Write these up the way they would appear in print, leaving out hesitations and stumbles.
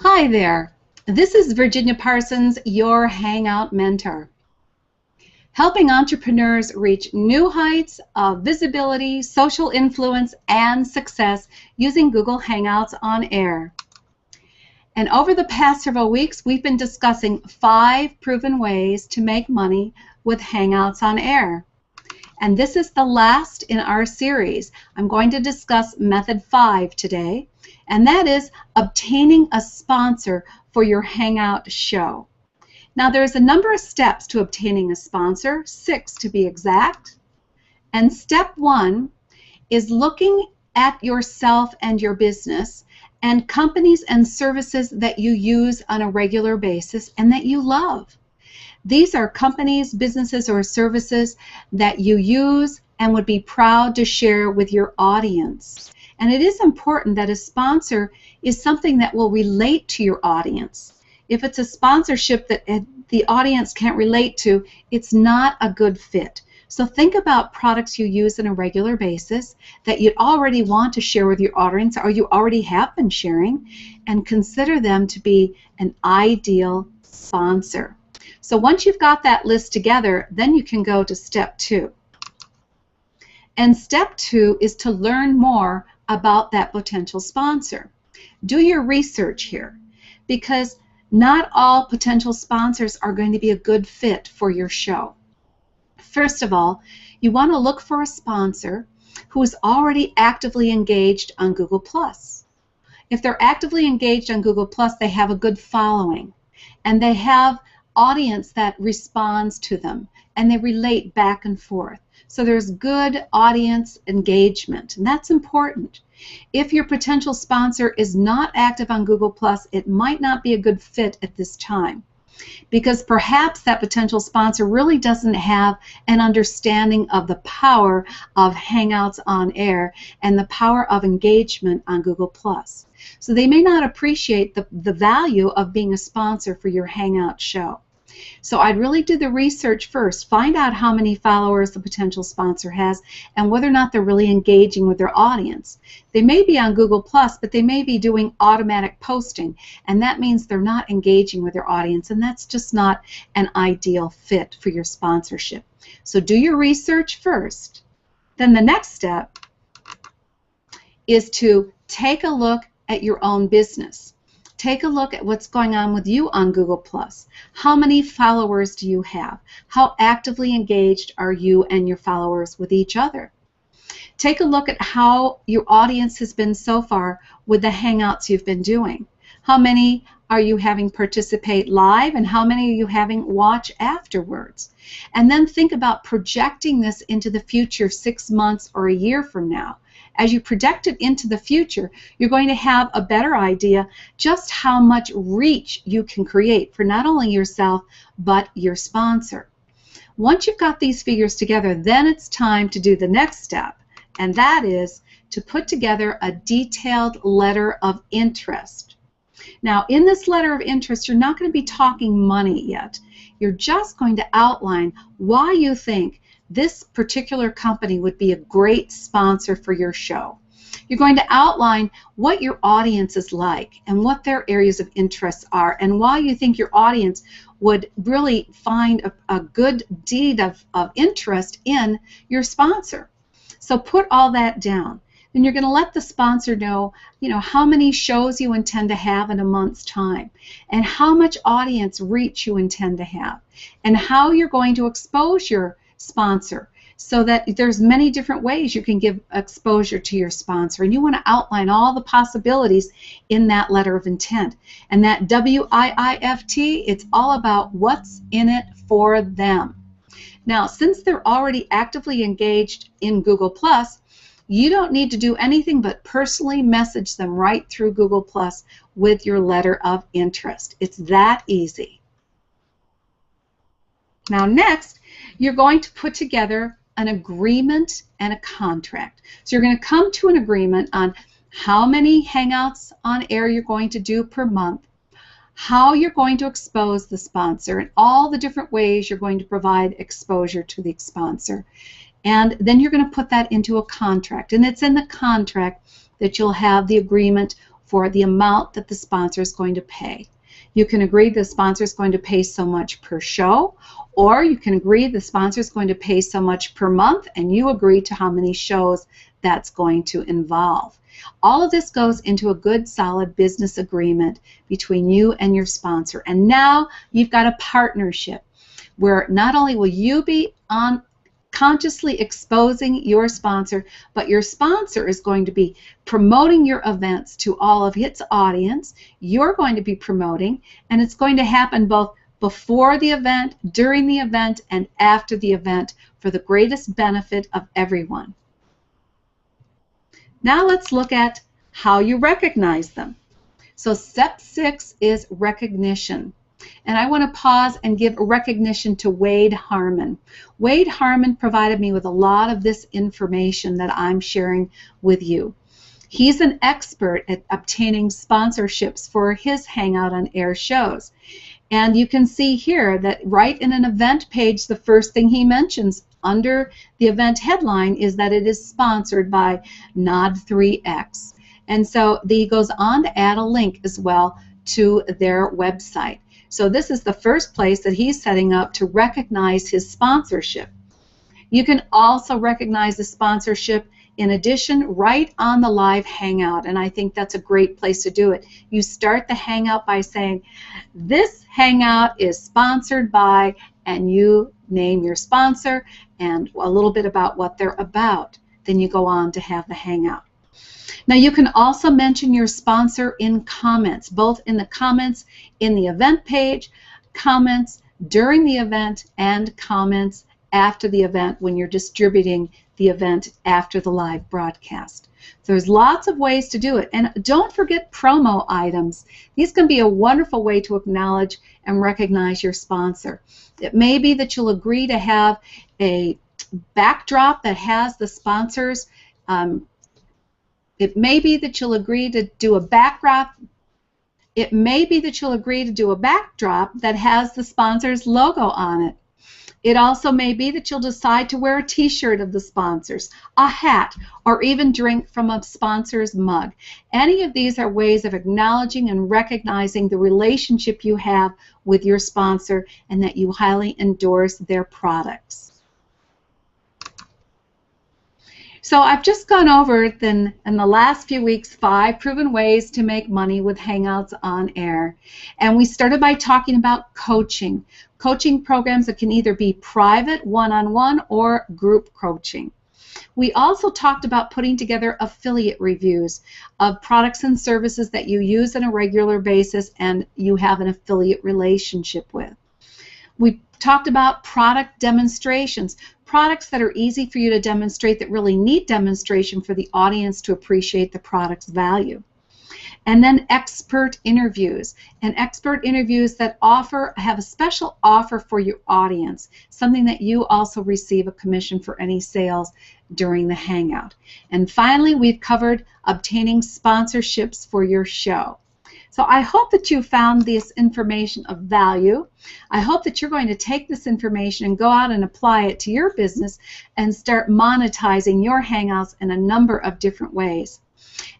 Hi there. This is Virginia Parsons, your Hangout mentor, helping entrepreneurs reach new heights of visibility, social influence, and success using Google Hangouts on Air. And over the past several weeks, we've been discussing 5 proven ways to make money with Hangouts on Air. And this is the last in our series. I'm going to discuss method 5 today, and that is obtaining a sponsor for your Hangout show. Now, there's a number of steps to obtaining a sponsor, 6 to be exact. And step 1 is looking at yourself and your business and companies and services that you use on a regular basis and that you love. These are companies, businesses, or services that you use and would be proud to share with your audience. And it is important that a sponsor is something that will relate to your audience. If it's a sponsorship that the audience can't relate to, it's not a good fit. So think about products you use on a regular basis that you'd already want to share with your audience or you already have been sharing, and consider them to be an ideal sponsor. So once you've got that list together, then you can go to step 2. And step 2 is to learn more about that potential sponsor. Do your research here, because not all potential sponsors are going to be a good fit for your show. First of all, you want to look for a sponsor who is already actively engaged on Google+. If they're actively engaged on Google+, they have a good following, and they have audience that responds to them, and they relate back and forth. So there's good audience engagement, and that's important. If your potential sponsor is not active on Google+, it might not be a good fit at this time, because perhaps that potential sponsor really doesn't have an understanding of the power of Hangouts on Air and the power of engagement on Google+. So they may not appreciate the value of being a sponsor for your Hangout show. So I'd really do the research first. Find out how many followers the potential sponsor has and whether or not they're really engaging with their audience. They may be on Google+, but they may be doing automatic posting, and that means they're not engaging with their audience, and that's just not an ideal fit for your sponsorship. So do your research first. Then the next step is to take a look at your own business. Take a look at what's going on with you on Google+. How many followers do you have? How actively engaged are you and your followers with each other? Take a look at how your audience has been so far with the Hangouts you've been doing. How many are you having participate live, and how many are you having watch afterwards? And then think about projecting this into the future 6 months or a year from now. As you project it into the future, you're going to have a better idea just how much reach you can create for not only yourself, but your sponsor. Once you've got these figures together, then it's time to do the next step, and that is to put together a detailed letter of interest. Now, in this letter of interest, you're not going to be talking money yet. You're just going to outline why you think this particular company would be a great sponsor for your show. You're going to outline what your audience is like and what their areas of interest are, and why you think your audience would really find a good deed of interest in your sponsor. So put all that down. Then you're going to let the sponsor know, how many shows you intend to have in a month's time, and how much audience reach you intend to have, and how you're going to expose your sponsor, so that there's many different ways you can give exposure to your sponsor, and you want to outline all the possibilities in that letter of intent. And that WIIFT, it's all about what's in it for them. Now, since they're already actively engaged in Google+, you don't need to do anything but personally message them right through Google+ with your letter of interest. It's that easy. Now next, you're going to put together an agreement and a contract. So you're going to come to an agreement on how many Hangouts on Air you're going to do per month, how you're going to expose the sponsor, and all the different ways you're going to provide exposure to the sponsor. And then you're going to put that into a contract. And it's in the contract that you'll have the agreement for the amount that the sponsor is going to pay. You can agree the sponsor is going to pay so much per show, or you can agree the sponsor is going to pay so much per month, and you agree to how many shows that's going to involve. All of this goes into a good, solid business agreement between you and your sponsor. And now you've got a partnership where not only will you be consciously exposing your sponsor, but your sponsor is going to be promoting your events to all of its audience. You're going to be promoting, and it's going to happen both before the event, during the event, and after the event for the greatest benefit of everyone. Now let's look at how you recognize them. So step 6 is recognition. And I want to pause and give recognition to Wade Harmon. Wade Harmon provided me with a lot of this information that I'm sharing with you. He's an expert at obtaining sponsorships for his Hangout on Air shows. And you can see here that right in an event page, the first thing he mentions under the event headline is that it is sponsored by Nod3X. And so he goes on to add a link as well to their website. So this is the first place that he's setting up to recognize his sponsorship. You can also recognize the sponsorship in addition right on the live Hangout, and I think that's a great place to do it. You start the Hangout by saying, this Hangout is sponsored by, and you name your sponsor and a little bit about what they're about. Then you go on to have the Hangout. Now you can also mention your sponsor in comments, both in the comments in the event page, comments during the event, and comments after the event when you're distributing the event after the live broadcast. So there's lots of ways to do it. And don't forget promo items. These can be a wonderful way to acknowledge and recognize your sponsor. It may be that you'll agree to have a backdrop that has the sponsors. It may be that you'll agree to do a backdrop. It may be that you'll agree to do a backdrop that has the sponsor's logo on it. It also may be that you'll decide to wear a t-shirt of the sponsors, a hat, or even drink from a sponsor's mug. Any of these are ways of acknowledging and recognizing the relationship you have with your sponsor and that you highly endorse their products. So I've just gone over in the last few weeks 5 proven ways to make money with Hangouts on Air. And we started by talking about coaching. Coaching programs that can either be private, one-on-one, or group coaching. We also talked about putting together affiliate reviews of products and services that you use on a regular basis and you have an affiliate relationship with. We talked about product demonstrations, products that are easy for you to demonstrate that really need demonstration for the audience to appreciate the product's value. And then expert interviews, and expert interviews that have a special offer for your audience, something that you also receive a commission for any sales during the Hangout. And finally, we've covered obtaining sponsorships for your show. So I hope that you found this information of value. I hope that you're going to take this information and go out and apply it to your business and start monetizing your Hangouts in a number of different ways.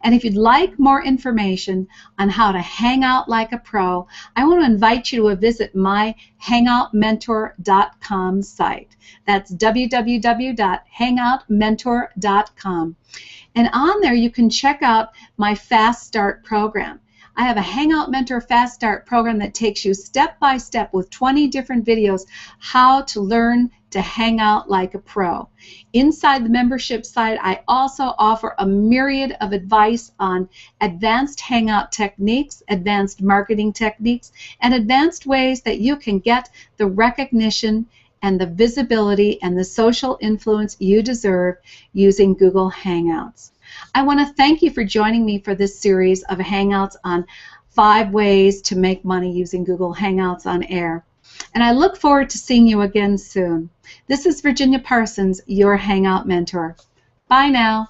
And if you'd like more information on how to hang out like a pro, I want to invite you to visit my hangoutmentor.com site. That's www.hangoutmentor.com. And on there you can check out my Fast Start program. I have a Hangout Mentor Fast Start program that takes you step by step with 20 different videos how to learn to hang out like a pro. Inside the membership site, I also offer a myriad of advice on advanced Hangout techniques, advanced marketing techniques, and advanced ways that you can get the recognition and the visibility and the social influence you deserve using Google Hangouts. I want to thank you for joining me for this series of Hangouts on 5 ways to make money using Google Hangouts on Air. And I look forward to seeing you again soon. This is Virginia Parsons, your Hangout Mentor. Bye now.